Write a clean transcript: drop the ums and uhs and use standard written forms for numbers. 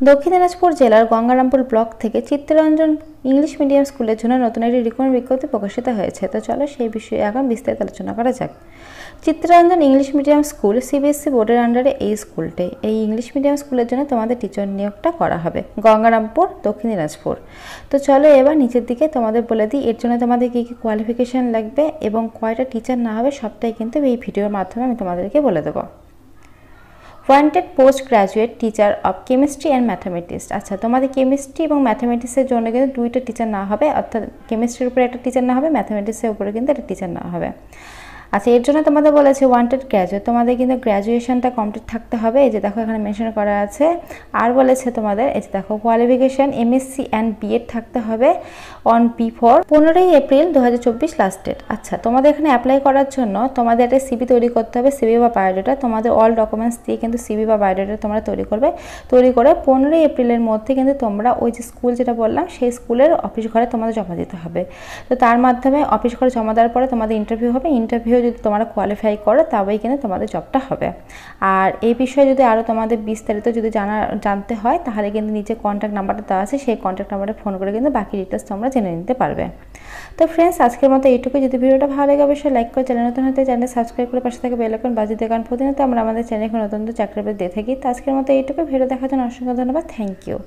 দক্ষিণ দিনাজপুর জেলার গঙ্গারামপুর ব্লক থেকে চিত্তরঞ্জন ইংলিশ মিডিয়াম স্কুলের জন্য নতুন একটি রিক্রুটমেন্ট বিজ্ঞপ্তি প্রকাশিত হয়েছে। তো চলো সেই বিষয়ে এখন বিস্তারিত আলোচনা করা যাক। Chittaranjan English medium school CBSE বোর্ডের আন্ডারে এই স্কুলটি। এই ইংলিশ মিডিয়াম স্কুলের জন্য তোমাদের টিচার নিয়োগটা করা হবে গঙ্গারামপুর, দক্ষিণ দিনাজপুর। তো চলো এবার নিচের দিকে তোমাদের বলে দিই এর জন্য তোমাদের কী কী কোয়ালিফিকেশান লাগবে এবং কয়টা টিচার না হবে সবটাই কিন্তু এই ভিডিওর মাধ্যমে আমি তোমাদেরকে বলে দেবো। Wanted post graduate teacher of chemistry and mathematics. আচ্ছা, তোমাদের কেমিস্ট্রি এবং ম্যাথামেটিক্সের জন্য কিন্তু দুইটা টিচার না হবে, অর্থাৎ কেমিস্ট্রির উপরে একটা টিচার না হবে, ম্যাথামেটিক্সের উপরে কিন্তু একটা টিচার না হবে। আচ্ছা, এর জন্য তোমাদের বলেছে ওয়ান্টেড গ্র্যাজুয়েট, তোমাদের কিন্তু গ্র্যাজুয়েশনটা কমপ্লিট থাকতে হবে। এই যে দেখো এখানে মেনশন করা আছে। আর বলেছে তোমাদের এই যে দেখো কোয়ালিফিকেশান এমএসসি অ্যান্ড বিএড থাকতে হবে on P4 15 April 2024 last date. আচ্ছা, তোমাদের এখানে অ্যাপ্লাই করার জন্য তোমাদের একটা সিভি তৈরি করতে হবে, সিভি বা বায়োডাটা। তোমাদের অল ডকুমেন্টস দিয়ে কিন্তু সিভি বা বায়োডাটা তোমরা তৈরি করবে। তৈরি করে 15 এপ্রিলের মধ্যে কিন্তু তোমরা ওই যে স্কুল যেটা বললাম সেই স্কুলের অফিস ঘরে তোমাদের জমা দিতে হবে। তো তার মাধ্যমে অফিস ঘরে জমা দেওয়ার পরে তোমাদের ইন্টারভিউ হবে। ইন্টারভিউ যদি তোমরা কোয়ালিফাই করো তবেই কিন্তু তোমাদের জবটা হবে। আর এই বিষয়ে যদি আরও তোমাদের বিস্তারিত যদি জানতে হয় তাহলে কিন্তু নিচে কন্ট্যাক্ট নাম্বারটা দেওয়া আছে, সেই কন্ট্যাক্ট নাম্বারে ফোন করে কিন্তু বাকি ডিটেলস তোমরা জেনে নিতে পারবে। তো ফ্রেন্ডস, আজকের মতো এইটুকু। যদি ভিডিওটা ভালো লাগে অবশ্যই লাইক করে, চ্যানেল নতুন হতে চ্যানেল সাবস্ক্রাইব করে পাশে থেকে বেল আইকন বাজিয়ে দিয়ে, কারণ প্রতিনিয়ত আমরা আমাদের চ্যানেলে নতুন চাকরি দিয়ে থাকি। তো আজকের মতো এইটুকু। ভিডিও দেখার জন্য অসংখ্য ধন্যবাদ। Thank you.